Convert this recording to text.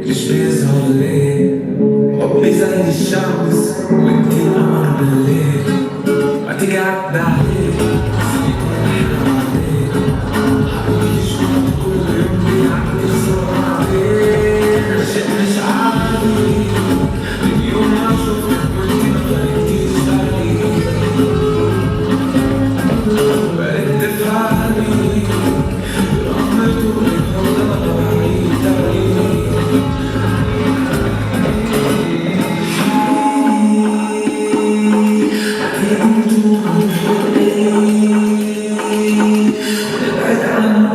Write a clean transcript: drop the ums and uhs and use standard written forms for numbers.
مش بيظهر ليه حبي زي الشمس وانتي نار بالليل ما تيجي عدى عليك سيبك احلم عليك حبيبي شوف كل يوم بيعدي بسرعة عليك شيء مش عادي من يوم ما شفتك وانتي ما بقيتيش عليك بقيت تفهمي رغم طولك لو انا بعيد عليك ابعد عني